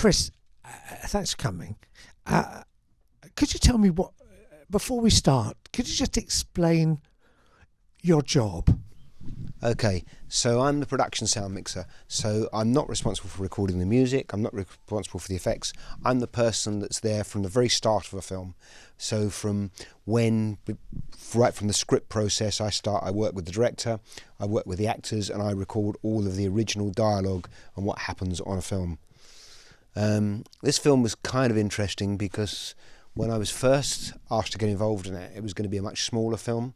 Chris, thanks for coming. Could you tell me before we start, could you just explain your job? Okay, so I'm the production sound mixer, so I'm not responsible for recording the music, I'm not responsible for the effects. I'm the person that's there from the very start of a film. So right from the script process, I work with the director, I work with the actors, and I record all of the original dialogue and what happens on a film. This film was kind of interesting because when I was first asked to get involved in it, it was going to be a much smaller film,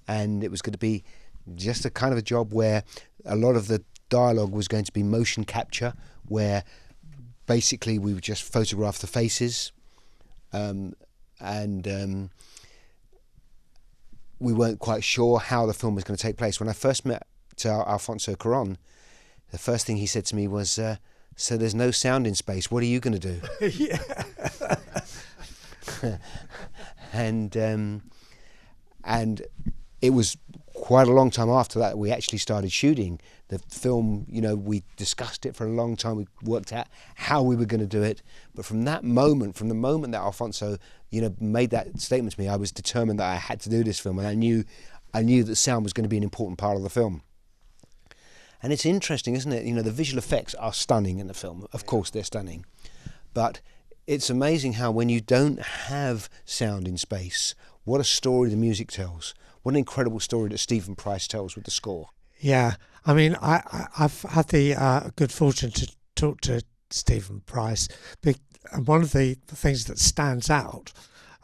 and it was going to be just a kind of a job where a lot of the dialogue was going to be motion capture, where basically we would just photograph the faces, and we weren't quite sure how the film was going to take place. When I first met Alfonso Cuarón, the first thing he said to me was, so there's no sound in space, what are you going to do? Yeah. And it was quite a long time after that we actually started shooting the film. We discussed it for a long time. We worked out how we were going to do it. But from the moment that Alfonso, made that statement to me, I was determined that I had to do this film, and I knew that sound was going to be an important part of the film. And it's interesting, isn't it? The visual effects are stunning in the film. Of course, they're stunning, but it's amazing how when you don't have sound in space, what a story the music tells. What an incredible story that Stephen Price tells with the score. Yeah, I mean, I've had the good fortune to talk to Stephen Price. And one of the things that stands out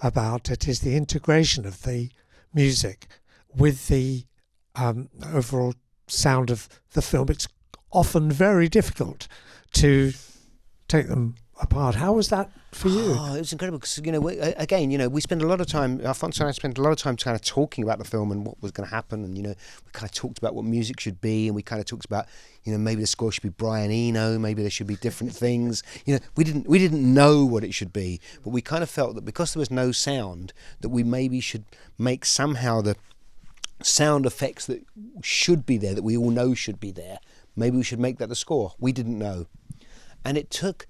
about it is the integration of the music with the overall sound of the film. It's often very difficult to take them apart. How was that for you? Oh, it was incredible because, we spent a lot of time, Alfonso and I spent a lot of time kind of talking about the film and what was going to happen, and, we kind of talked about what music should be, and we kind of talked about, maybe the score should be Brian Eno, maybe there should be different things. We didn't know what it should be, but we kind of felt that because there was no sound, that we maybe should make somehow the sound effects that should be there, that we all know should be there, maybe we should make that the score. We didn't know. And it took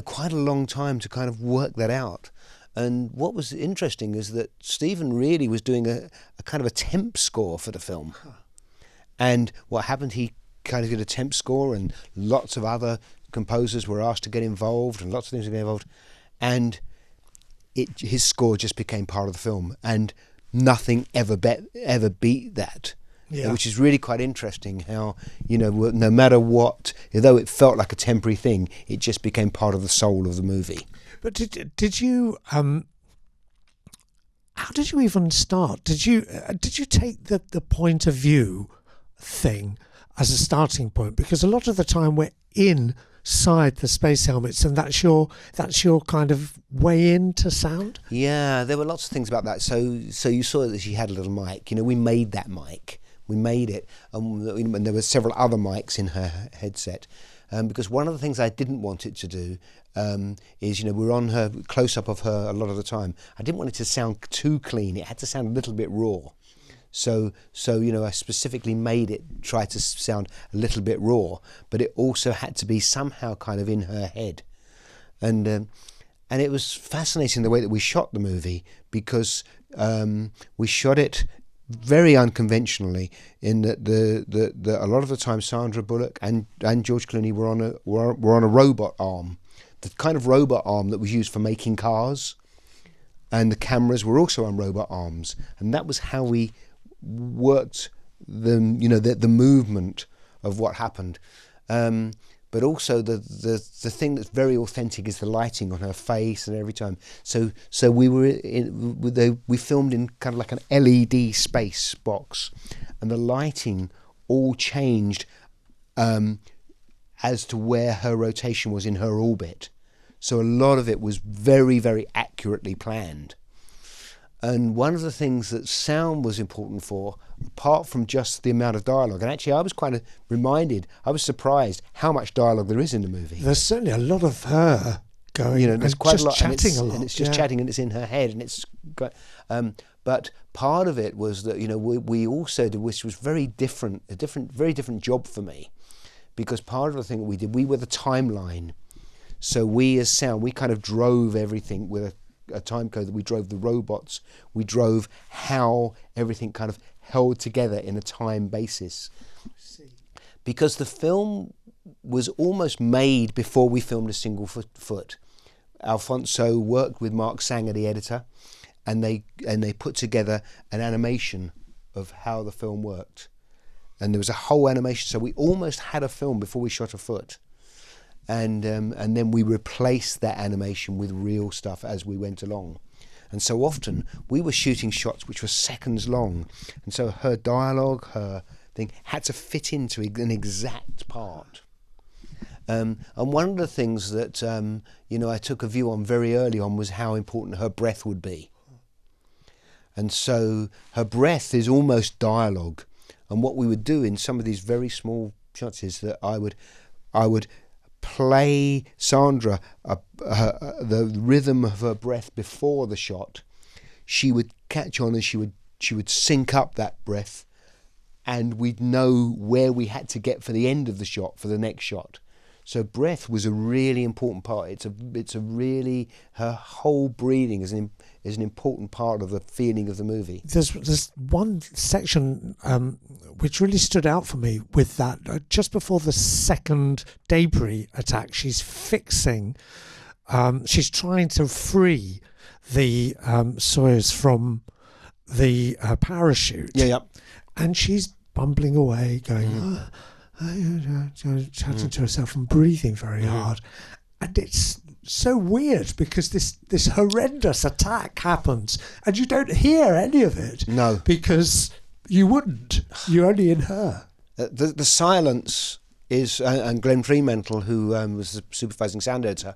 quite a long time to kind of work that out. And what was interesting is that Stephen really was doing a kind of a temp score for the film. And what happened, he kind of did a temp score, and lots of other composers were asked to get involved, and lots of things to get involved. And his score just became part of the film, and nothing ever beat that. Yeah. Which is really quite interesting how, no matter what, though it felt like a temporary thing, it just became part of the soul of the movie. But did you, how did you even start? Did you take the point of view thing as a starting point? Because a lot of the time we're inside the space helmets, and that's your kind of way into sound. Yeah, there were lots of things about that. So you saw that she had a little mic. We made that mic. We made it, and there were several other mics in her headset, because one of the things I didn't want it to do is, we're on her, close-up of her a lot of the time. I didn't want it to sound too clean. It had to sound a little bit raw. So I specifically made it try to sound a little bit raw, but it also had to be somehow kind of in her head. And it was fascinating the way that we shot the movie, because we shot it very unconventionally, in that the a lot of the time Sandra Bullock and George Clooney were on a robot arm, the kind of robot arm that was used for making cars, and the cameras were also on robot arms, and that was how we worked the movement of what happened. But also the thing that's very authentic is the lighting on her face and every time. So we filmed in kind of like an LED space box, and the lighting all changed as to where her rotation was in her orbit. So a lot of it was very, very accurately planned. And one of the things that sound was important for, apart from just the amount of dialogue, and actually I was kind of I was surprised how much dialogue there is in the movie. There's certainly a lot of her going, there's quite a lot, chatting a lot. And it's just chatting, and it's in her head, and it's got, but part of it was that, we also did, which was very different job for me, because part of the thing that we did, we were the timeline. So we as sound, we kind of drove everything with a time code. That we drove the robots, we drove how everything kind of held together in a time basis. Because the film was almost made before we filmed a single foot. Alfonso worked with Mark Sanger, the editor, and they put together an animation of how the film worked. And there was a whole animation, so we almost had a film before we shot a foot. And then we replaced that animation with real stuff as we went along. And so often we were shooting shots which were seconds long, and so her dialogue, her thing, had to fit into an exact part. And one of the things that I took a view on very early on was how important her breath would be. And so her breath is almost dialogue. And what we would do in some of these very small shots is that I would play Sandra the rhythm of her breath before the shot. She would catch on and she would sync up that breath, and we'd know where we had to get for the end of the shot, for the next shot. So breath was a really important part. It's a really, her whole breathing is an important part of the feeling of the movie. There's one section which really stood out for me with that. Just before the second debris attack, she's fixing, she's trying to free the Sawyers from the parachute. Yeah. And she's bumbling away, going, chatting to herself and breathing very hard. And it's so weird because this horrendous attack happens and you don't hear any of it. No. Because you wouldn't. You're only in her. The silence is, and Glenn Fremantle, who was the supervising sound editor,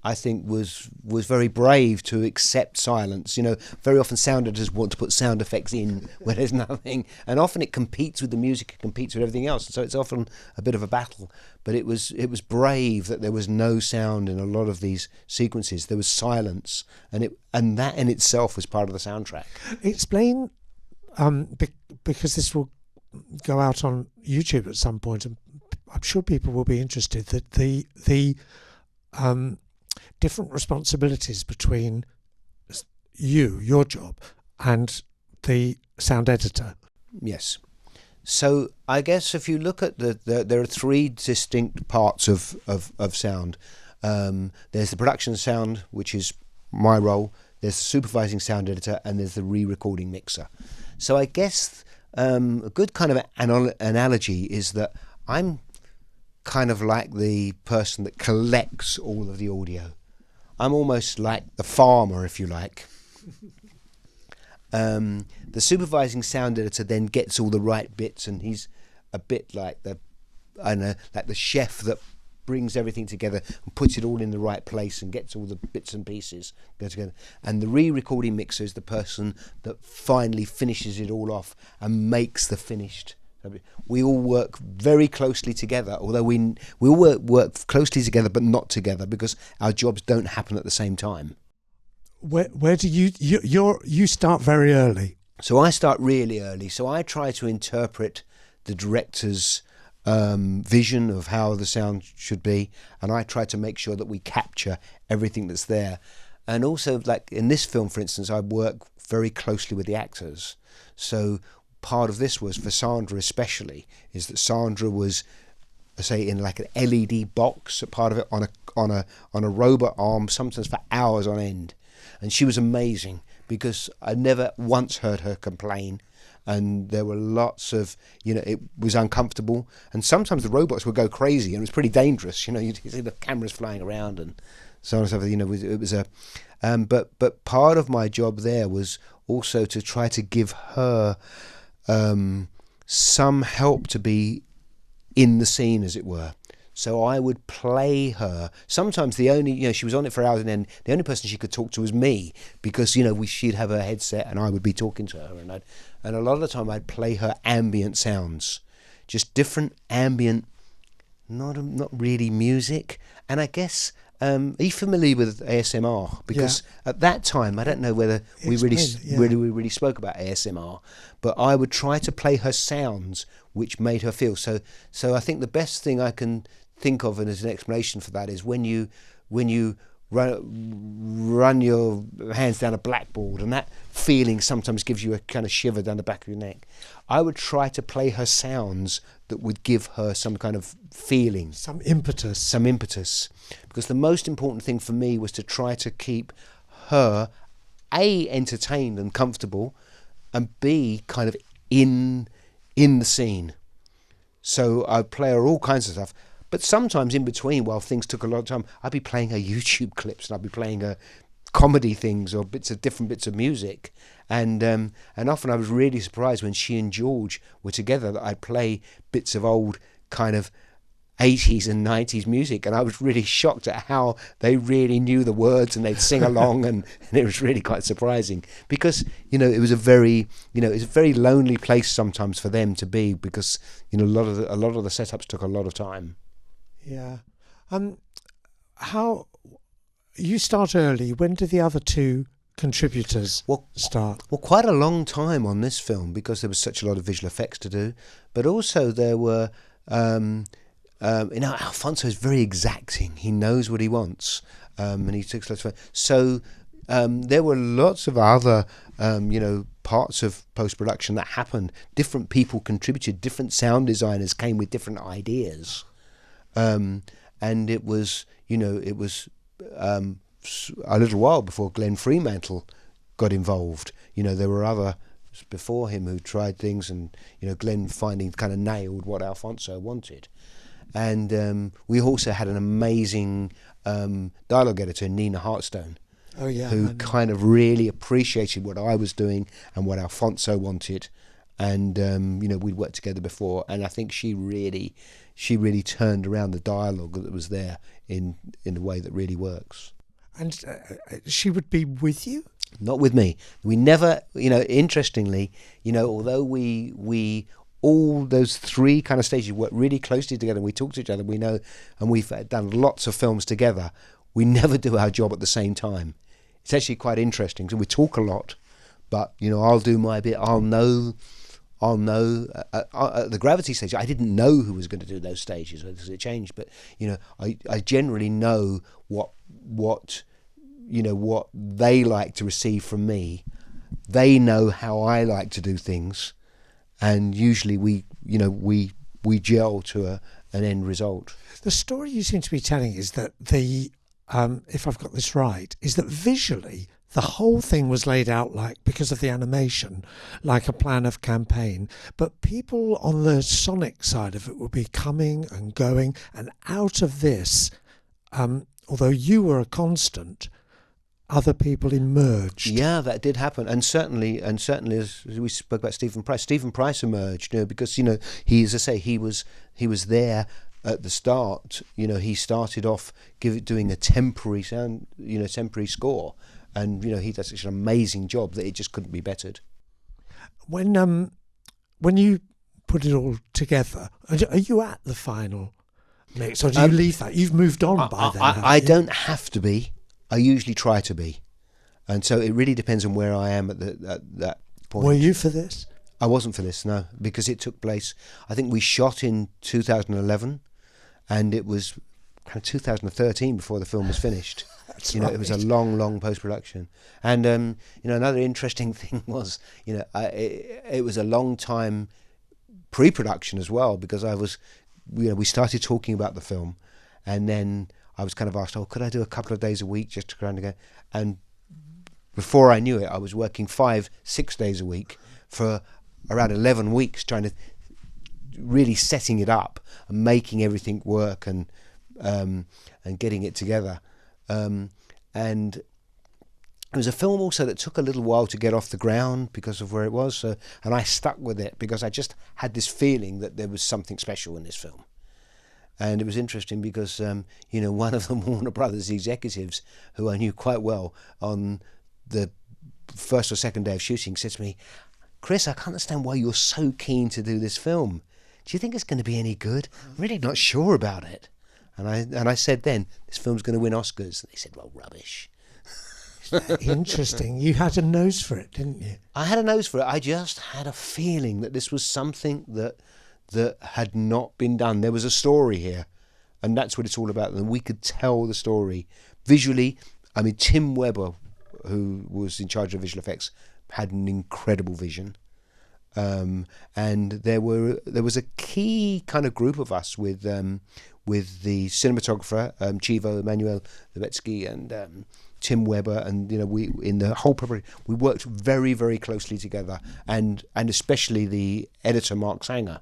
I think was very brave to accept silence. Very often sound editors want to put sound effects in where there's nothing, and often it competes with the music, it competes with everything else, so it's often a bit of a battle. But it was brave that there was no sound in a lot of these sequences. There was silence, and that in itself was part of the soundtrack. Explain, because this will go out on YouTube at some point, and I'm sure people will be interested, that the different responsibilities between your job, and the sound editor. Yes. So I guess if you look at there are three distinct parts of sound. There's the production sound, which is my role. There's the supervising sound editor, and there's the re-recording mixer. So I guess a good kind of analogy is that I'm kind of like the person that collects all of the audio. I'm almost like the farmer, if you like. The supervising sound editor then gets all the right bits, and he's a bit like the chef that brings everything together and puts it all in the right place and gets all the bits and pieces go together. And the re-recording mixer is the person that finally finishes it all off and makes the finished. We all work very closely together, although we all work closely together but not together because our jobs don't happen at the same time. Where do you start very early? So I start really early. So I try to interpret the director's vision of how the sound should be, and I try to make sure that we capture everything that's there. And also, like in this film, for instance, I work very closely with the actors. So part of this was, for Sandra especially, is that Sandra was, say, in like an LED box, a part of it on a robot arm, sometimes for hours on end. And she was amazing because I never once heard her complain. And there were lots of, it was uncomfortable. And sometimes the robots would go crazy, and it was pretty dangerous. You'd see the cameras flying around and so on and so forth. It was a, but part of my job there was also to try to give her some help to be in the scene, as it were. So I would play her. Sometimes the only, she was on it for hours, and then the only person she could talk to was me, because she'd have her headset and I would be talking to her, and a lot of the time I'd play her ambient sounds, just different ambient, not really music. And I guess, are you familiar with ASMR? Because at that time, I don't know whether we really spoke about ASMR, but I would try to play her sounds which made her feel. So I think the best thing I can think of as an explanation for that is when you run your hands down a blackboard, and that feeling sometimes gives you a kind of shiver down the back of your neck. I would try to play her sounds that would give her some kind of feeling. Some impetus. Because the most important thing for me was to try to keep her, A, entertained and comfortable, and B, kind of in the scene. So I'd play her all kinds of stuff. But sometimes in between, while things took a lot of time, I'd be playing her YouTube clips, and I'd be playing her comedy things or different bits of music. And often I was really surprised when she and George were together that I'd play bits of old kind of 80s and 90s music, and I was really shocked at how they really knew the words and they'd sing along, and it was really quite surprising because it was a very lonely place sometimes for them to be, because a lot of the setups took a lot of time. Yeah. How you start early? When do the other two contributors start? Well, quite a long time on this film, because there was such a lot of visual effects to do, but also there were Alfonso is very exacting. He knows what he wants, and he takes lots of time. So there were lots of other parts of post-production that happened. Different people contributed. Different sound designers came with different ideas. And it was a little while before Glenn Fremantle got involved. There were others before him who tried things, and Glenn finally kind of nailed what Alfonso wanted. And we also had an amazing dialogue editor, Nina Hartstone, who kind of really appreciated what I was doing and what Alfonso wanted. And we'd worked together before, and I think she really turned around the dialogue that was there in a way that really works. And she would be with you? Not with me. We never, interestingly, although we all those three kind of stages work really closely together, we talk to each other, we know, and we've done lots of films together, we never do our job at the same time. It's actually quite interesting. So we talk a lot, but I'll do my bit. I'll know at the Gravity stage. I didn't know who was going to do those stages because it changed, but I generally know what they like to receive from me. They know how I like to do things, and usually we gel to an end result. The story you seem to be telling is that if I've got this right, is that visually the whole thing was laid out because of the animation, like a plan of campaign. But people on the sonic side of it will be coming and going, and out of this, although you were a constant, other people emerged. Yeah, that did happen, and certainly as we spoke about Stephen Price emerged, because he, as I say, he was there at the start. He started off doing a temporary sound, temporary score. And he does such an amazing job that it just couldn't be bettered. When you put it all together, are you at the final mix, or do you leave that? You've moved on by then. I don't have to be. I usually try to be, and so it really depends on where I am at that point. Were you for this? I wasn't for this, no, because it took place. I think we shot in 2011, and it was kind of 2013 before the film was finished. That's right. It was a long post-production. And, another interesting thing was, it was a long time pre-production as well, because we started talking about the film, and then I was kind of asked, could I do a couple of days a week just to kind of go? And before I knew it, I was working 5-6 days a week for around 11 weeks, trying to really setting it up and making everything work and getting it together. And it was a film also that took a little while to get off the ground because of where it was. And I stuck with it because I just had this feeling that there was something special in this film. And it was interesting because, one of the Warner Brothers executives, who I knew quite well, on the first or second day of shooting, said to me, "Chris, I can't understand why you're so keen to do this film. Do you think it's going to be any good? I'm really not sure about it." And I said then, "This film's going to win Oscars." And they said, "Well, rubbish." Interesting. You had a nose for it, didn't you? I had a nose for it. I just had a feeling that this was something that had not been done. There was a story here, and that's what it's all about. And we could tell the story visually. I mean, Tim Webber, who was in charge of visual effects, had an incredible vision. And there was a key kind of group of us with the cinematographer Chivo Emanuel Levetsky and Tim Webber, and we in the whole preparation we worked very, very closely together, and especially the editor Mark Sanger,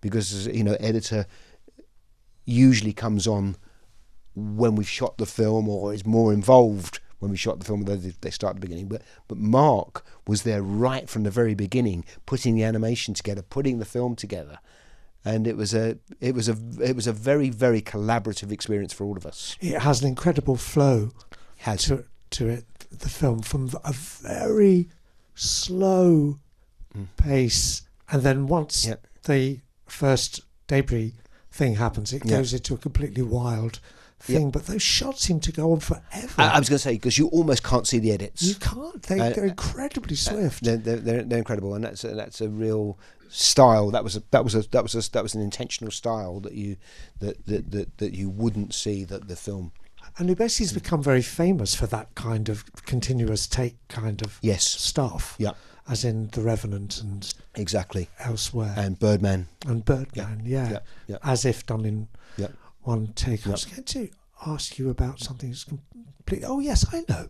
because editor usually comes on when we've shot the film or is more involved when we shot the film, although they start at the beginning. But Mark was there right from the very beginning, putting the animation together, putting the film together, and it was a very, very collaborative experience for all of us. It has an incredible flow to it. The film, from a very slow pace, and then once the first debris thing happens, it goes into a completely wild thing. But those shots seem to go on forever. I was going to say, because you almost can't see the edits. You can't. They're incredibly swift. They're incredible, and that's a real style. That was an intentional style that you wouldn't see that the film. And Lubezki's become very famous for that kind of continuous take kind of stuff. Yeah. As in The Revenant and exactly elsewhere. And Birdman. Yeah. As if done in one take. I was going to ask you about something that's completely... Oh, yes, I know.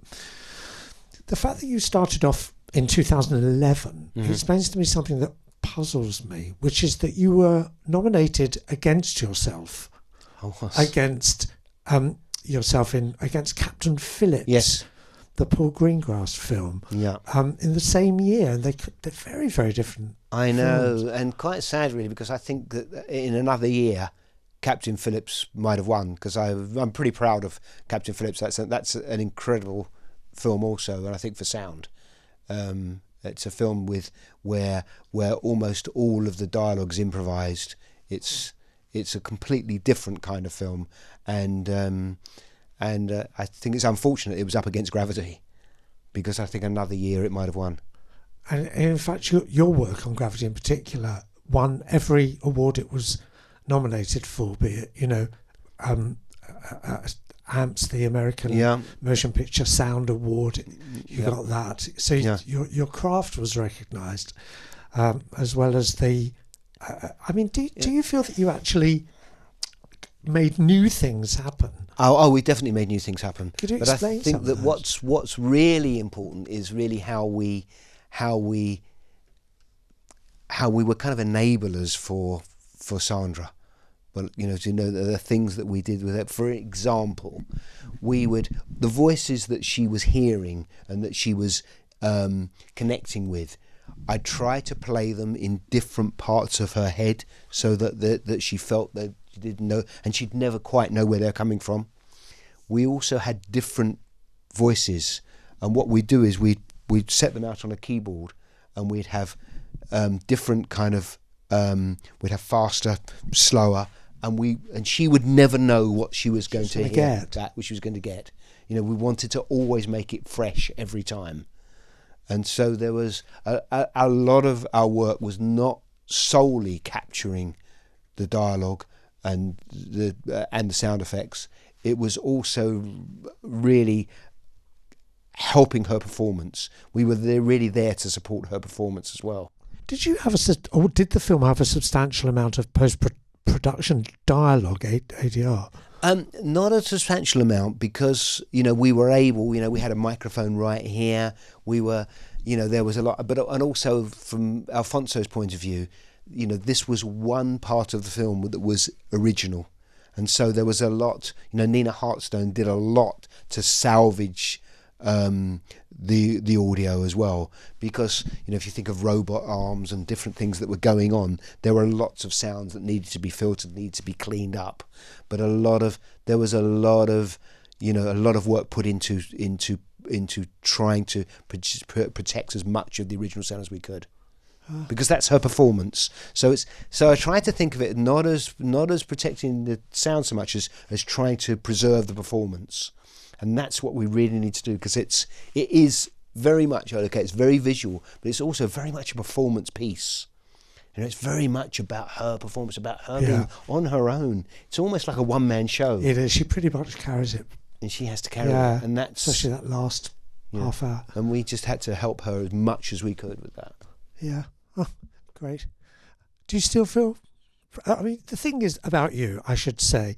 The fact that you started off in 2011 explains to me something that puzzles me, which is that you were nominated against yourself. Against Captain Phillips. Yes. The Paul Greengrass film. Yeah. In the same year, and they're very, very different. I know, films. And quite sad really, because I think that in another year, Captain Phillips might have won, because I'm pretty proud of Captain Phillips. That's an incredible film also, and I think for sound. It's a film where almost all of the dialogue's improvised. It's a completely different kind of film, and I think it's unfortunate it was up against Gravity, because I think another year it might have won. And in fact, your work on Gravity in particular won every award it was nominated for, be it, AMPS, the American Motion Picture Sound Award, you got that. So your craft was recognised, as well as the... do you feel that you actually made new things happen? Oh, we definitely made new things happen. Could you explain? But I think that what's really important is really how we were kind of enablers for Sandra. But the things that we did with it. For example, the voices that she was hearing and that she was connecting with, I try to play them in different parts of her head, so that she felt that she didn't know, and she'd never quite know where they're coming from. We also had different voices, and what we do is we'd set them out on a keyboard, and we'd have different kind of we'd have faster, slower, and she would never know what she was going to hear, what she was going to get. We wanted to always make it fresh every time. And so there was a lot of our work was not solely capturing the dialogue and the sound effects. It was also really helping her performance. We were really there to support her performance as well. Did the film have a substantial amount of post-production dialogue, ADR? Not a substantial amount, because we were able. We had a microphone right here. We were, there was a lot. And also from Alfonso's point of view, this was one part of the film that was original, and so there was a lot. Nina Hartstone did a lot to salvage the audio as well, because if you think of robot arms and different things that were going on, there were lots of sounds that needed to be filtered, needed to be cleaned up. But there was a lot of work put into trying to protect as much of the original sound as we could, because that's her performance. So I try to think of it not as protecting the sound so much as trying to preserve the performance. And that's what we really need to do, because it is very much, it's very visual, but it's also very much a performance piece. You know, it's very much about her performance, about her Yeah. being on her own. It's almost like a one-man show, It is. She pretty much carries it. and she has to carry Yeah. it, and that's Especially that last half hour. And we just had to help her as much as we could with that. Yeah. Oh, great. Do you still feel? I mean, the thing is about you, I should say,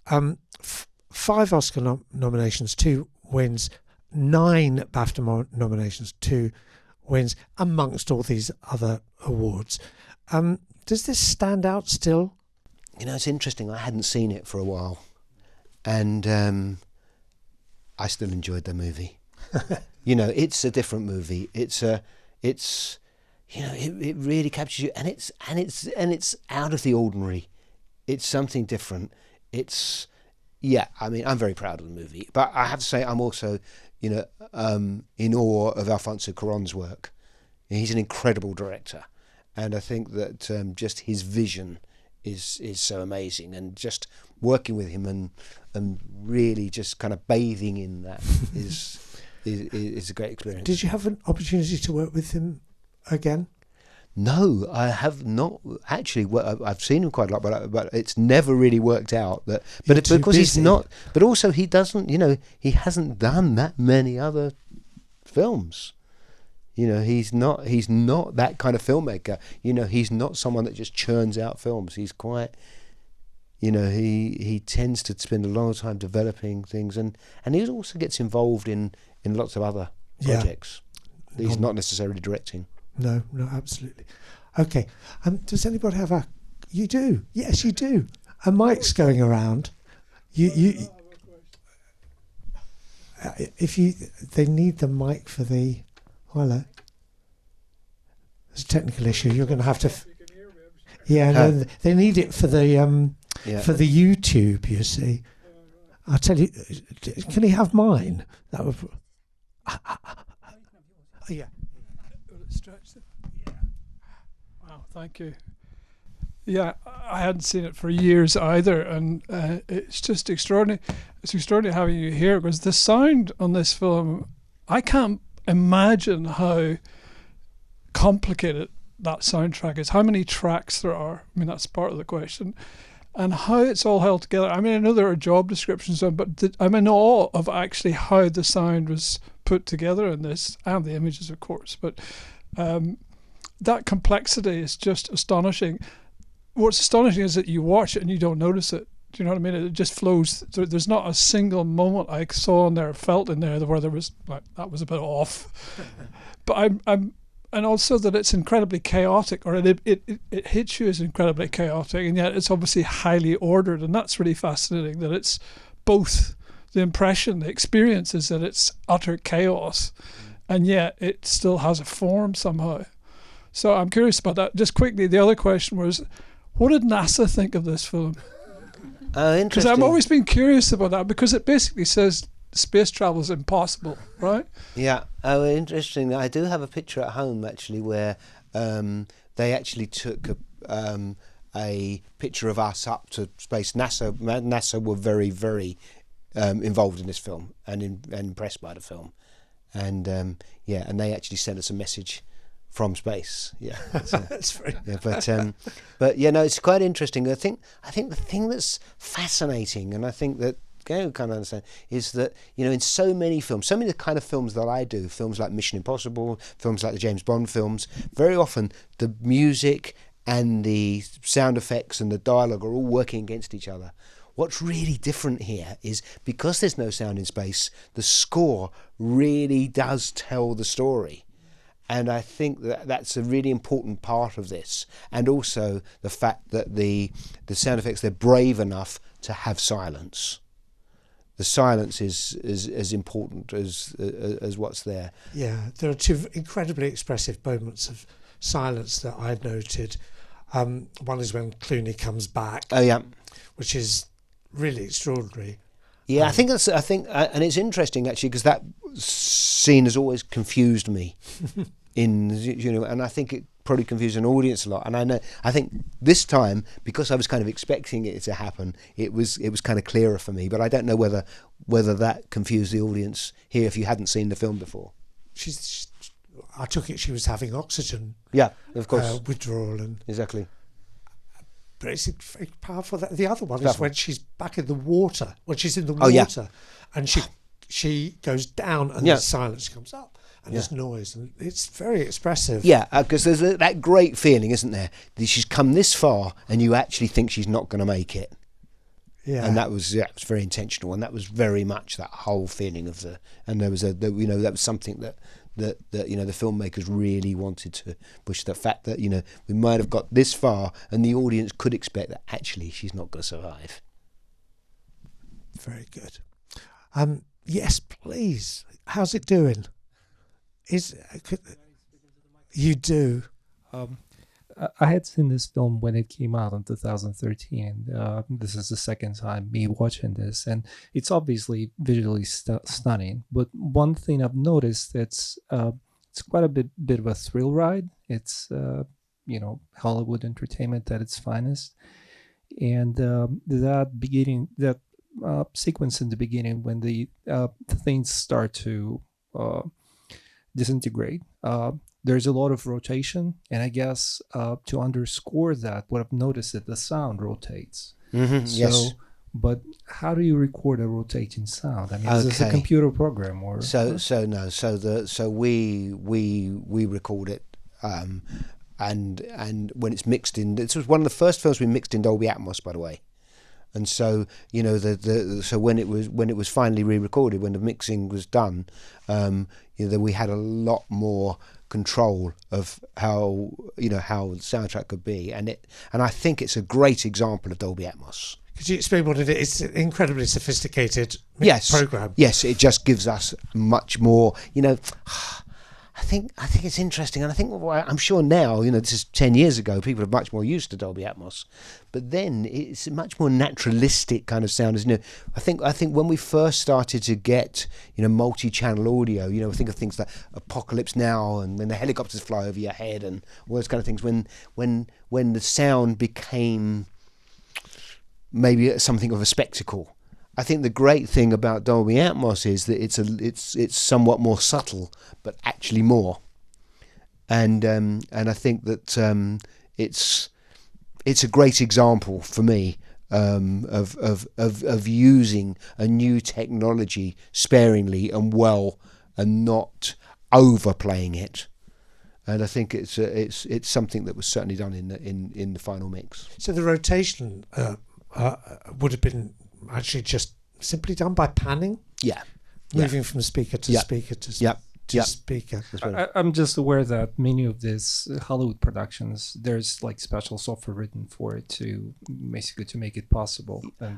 5 Oscar nominations, 2 wins, 9 BAFTA nominations, 2 wins, amongst all these other awards. Does this stand out still? You know, it's interesting. I hadn't seen it for a while, and I still enjoyed the movie. You know, it's a different movie. It's you know, it really captures you, and it's out of the ordinary. It's something different. It's, yeah, I mean, I'm very proud of the movie, but I have to say I'm also, you know, in awe of Alfonso Cuarón's work. He's an incredible director, and I think that just his vision is so amazing, and just working with him and really just kind of bathing in that is a great experience. Did you have an opportunity to work with him again? No, I have not actually. I've seen him quite a lot, but it's never really worked out. But because he's not. But also he doesn't. You know, he hasn't done that many other films. You know, he's not that kind of filmmaker. You know, he's not someone that just churns out films. He's quite. You know, he tends to spend a lot of time developing things, and he also gets involved in lots of other projects. Yeah. He's not necessarily directing. No, absolutely. Okay. Does anybody have a? You do. Yes, you do. A mic's going around. You. They need the mic for the. Hello. There's a technical issue. You're going to have to. Yeah, no, they need it for the for the YouTube. You see. I'll tell you. Can he have mine? That would. Yeah. Wow, thank you. Yeah, I hadn't seen it for years either, and it's just extraordinary. It's extraordinary having you here, because the sound on this film, I can't imagine how complicated that soundtrack is, how many tracks there are. I mean, that's part of the question, and how it's all held together. I mean, I know there are job descriptions, but I'm in awe of actually how the sound was put together in this, and the images, of course, but that complexity is just astonishing. What's astonishing is that you watch it and you don't notice it. Do you know what I mean? It just flows. There's not a single moment I saw in there, felt in there, where there was like, that was a bit off. But I'm and also that it's incredibly chaotic, or it hits you as incredibly chaotic, and yet it's obviously highly ordered, and that's really fascinating. That it's both. The impression, the experience is that it's utter chaos, and yet it still has a form somehow. So I'm curious about that. Just quickly, the other question was, what did NASA think of this film? Interesting. Because I've always been curious about that, because it basically says space travel is impossible, right? Yeah. Oh, interesting. I do have a picture at home actually where they actually took a picture of us up to space. NASA were very, very involved in this film and impressed by the film, and and they actually sent us a message from space. Yeah, that's very. Yeah, but yeah, no, it's quite interesting. I think the thing that's fascinating, and I think that Gary kind of understand, is that, you know, in so many films, so many of the kind of films that I do, films like Mission Impossible, films like the James Bond films, very often the music and the sound effects and the dialogue are all working against each other. What's really different here is, because there's no sound in space, the score really does tell the story. And I think that that's a really important part of this. And also the fact that the sound effects, they're brave enough to have silence. The silence is as important as what's there. Yeah, there are 2 incredibly expressive moments of silence that I noted. One is when Clooney comes back. Oh yeah, which is really extraordinary. Yeah, I think and it's interesting actually, because that scene has always confused me. And I think it probably confused an audience a lot. And I think this time, because I was kind of expecting it to happen, it was kind of clearer for me. But I don't know whether that confused the audience here if you hadn't seen the film before. She's I took it she was having oxygen Yeah, of course. withdrawal, and Exactly. but it's very powerful. The other one is Powerful. when she's back in the water, when she's in the Oh, yeah. water, and she goes down, and Yeah. the silence comes up, and Yeah. there's noise, and it's very expressive. Yeah, because there's that great feeling, isn't there? That she's come this far, and you actually think she's not going to make it. Yeah. And that was very intentional, and that was very much that whole feeling of and there was that was something that the filmmakers really wanted to push, the fact that we might have got this far and the audience could expect that actually she's not going to survive. Very good. Yes, please. How's it doing? You do? I had seen this film when it came out in 2013. This is the second time me watching this, and it's obviously visually stunning. But one thing I've noticed, it's quite a bit of a thrill ride. It's Hollywood entertainment at its finest, and that sequence in the beginning when the things start to disintegrate. There's a lot of rotation, and I guess to underscore that, what I've noticed is that the sound rotates. Mm-hmm, So, yes. But how do you record a rotating sound? I mean, is this a computer program or? So we record it, and when it's mixed in, this was one of the first films we mixed in Dolby Atmos, by the way. And so so when it was finally re-recorded, when the mixing was done, we had a lot more control of how the soundtrack could be, and I think it's a great example of Dolby Atmos. Could you explain what it is? It's an incredibly sophisticated program. Yes, it just gives us much more. I think it's interesting, and I think I'm sure now, this is 10 years ago, people are much more used to Dolby Atmos, but then it's a much more naturalistic kind of sound, isn't it? I think when we first started to get multi-channel audio, think of things like Apocalypse Now, and when the helicopters fly over your head, and all those kind of things. When the sound became maybe something of a spectacle. I think the great thing about Dolby Atmos is that it's somewhat more subtle, but actually more. And I think that it's a great example for me of using a new technology sparingly and well, and not overplaying it. And I think it's something that was certainly done in the final mix. So the rotation would have been actually just simply done by panning? Yeah. Moving from speaker to speaker to speaker. I'm just aware that many of these Hollywood productions, there's like special software written for it to basically to make it possible. And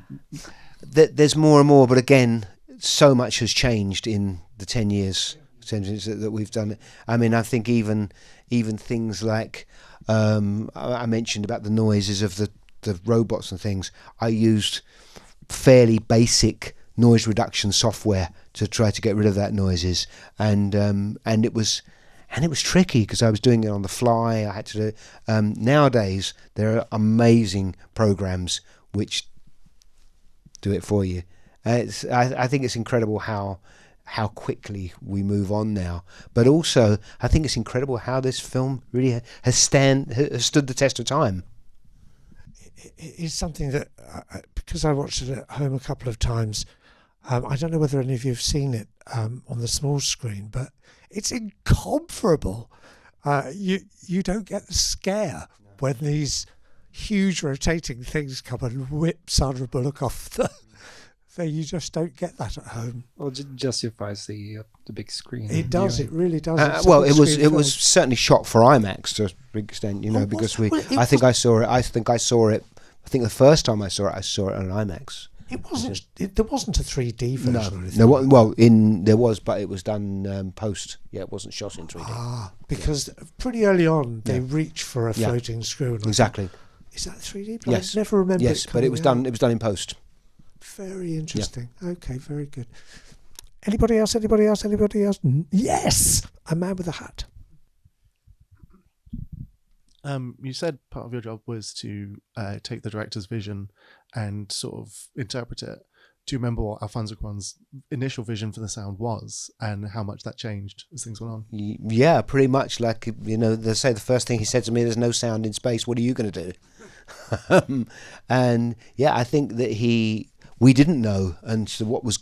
there's more and more, but again, so much has changed in the 10 years that we've done it. I mean, I think even things like I mentioned about the noises of the robots and things. I used fairly basic noise reduction software to try to get rid of that noises, and it was tricky because I was doing it on the fly. I had to do. Nowadays there are amazing programs which do it for you. I think it's incredible how quickly we move on now, but also I think it's incredible how this film really has stood the test of time. It is something that, because I watched it at home a couple of times, I don't know whether any of you have seen it on the small screen, but it's incomparable. You don't get the scare when these huge rotating things come and whip Sandra Bullock off the thing. You just don't get that at home. Well, it justifies the big screen. It does. It really does. Well, it was certainly shot for IMAX to a big extent, because I think I saw it. I think the first time I saw it on IMAX. It wasn't. There wasn't a 3D version. Or anything. No, there was, but it was done post. Yeah, it wasn't shot in 3D. Because pretty early on they reached for a floating screw. Exactly. Is that 3D? But Yes. I never remember. Yes, but it was done. It was done in post. Very interesting. Yeah. Okay, very good. Anybody else? Anybody else? Anybody else? Yes, a man with a hat. You said part of your job was to take the director's vision and sort of interpret it. do you remember what Alfonso Cuarón's initial vision for the sound was, and how much that changed as things went on? Yeah, pretty much. Like, they say the first thing he said to me, "There's no sound in space. What are you going to do?" And yeah, I think that we didn't know, and so what was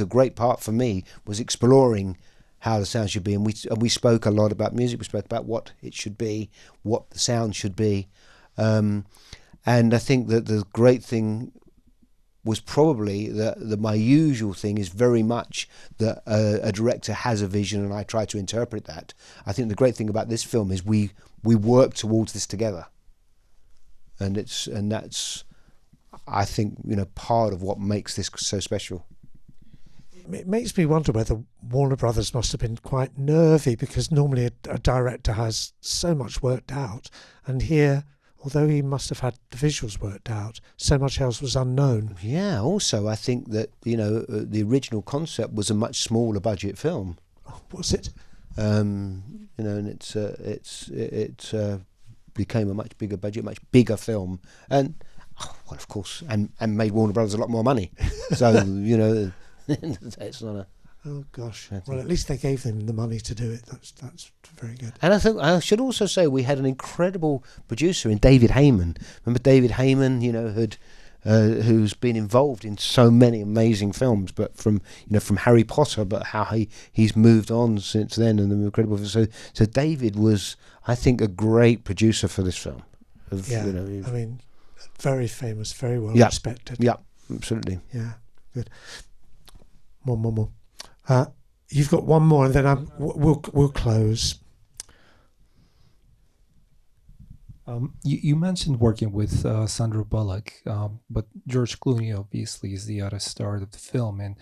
a great part for me was exploring how the sound should be, and we spoke a lot about music. We spoke about what it should be, what the sound should be, and I think that the great thing was probably that my usual thing is very much that a director has a vision, and I try to interpret that. I think the great thing about this film is we work towards this together, and that's I think part of what makes this so special. It makes me wonder whether Warner Brothers must have been quite nervy, because normally a director has so much worked out, and here, although he must have had the visuals worked out, so much else was unknown. Yeah, also I think that the original concept was a much smaller budget film. Oh, was it? And it became a much bigger budget, much bigger film, and well, of course, and made Warner Brothers a lot more money. So it's not a. Oh gosh! Well, at least they gave them the money to do it. That's very good. And I think I should also say we had an incredible producer in David Heyman. Remember David Heyman? Who's been involved in so many amazing films, but from Harry Potter, but how he's moved on since then, and the incredible. So David was, I think, a great producer for this film. I mean, very famous, very well respected. Yeah, absolutely. Yeah, good. More. You've got one more, and then we'll close. You mentioned working with Sandra Bullock, but George Clooney obviously is the other star of the film, and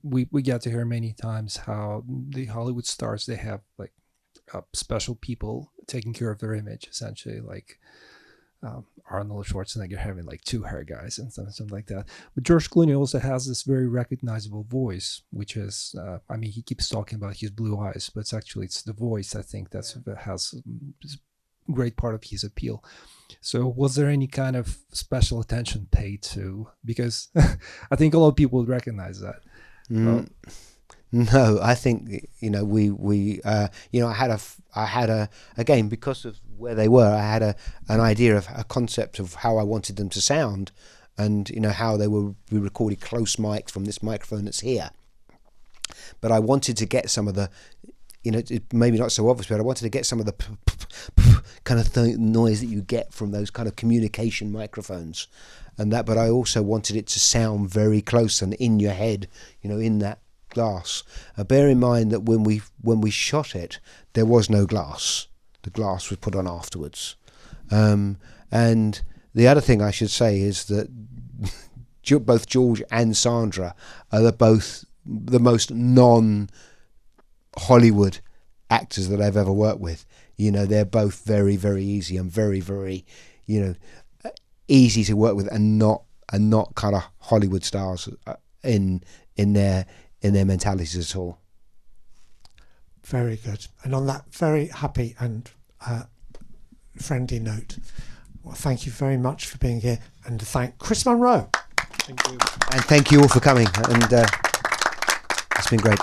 we get to hear many times how the Hollywood stars, they have like special people taking care of their image, essentially, like Arnold Schwarzenegger having like 2 hair guys and something like that. But George Clooney also has this very recognizable voice, which is, he keeps talking about his blue eyes, but it's the voice, I think, that has a great part of his appeal. So was there any kind of special attention paid to, because I think a lot of people would recognize that. No, I think I had a again, because of where they were, I had an idea of a concept of how I wanted them to sound, and how they will be recorded close mics from this microphone that's here. But I wanted to get some of the, maybe not so obvious, but I wanted to get some of the kind of noise that you get from those kind of communication microphones, but I also wanted it to sound very close and in your head, in that glass. Bear in mind that when we shot it, there was no glass. The glass was put on afterwards. And the other thing I should say is that both George and Sandra are both the most non-Hollywood actors that I've ever worked with. They're both very, very easy and very, very, easy to work with, and not kind of Hollywood stars in their mentalities at all. Very good. And on that very happy and friendly note, well, thank you very much for being here, and to thank Chris Munro. Thank you. And thank you all for coming, and it's been great.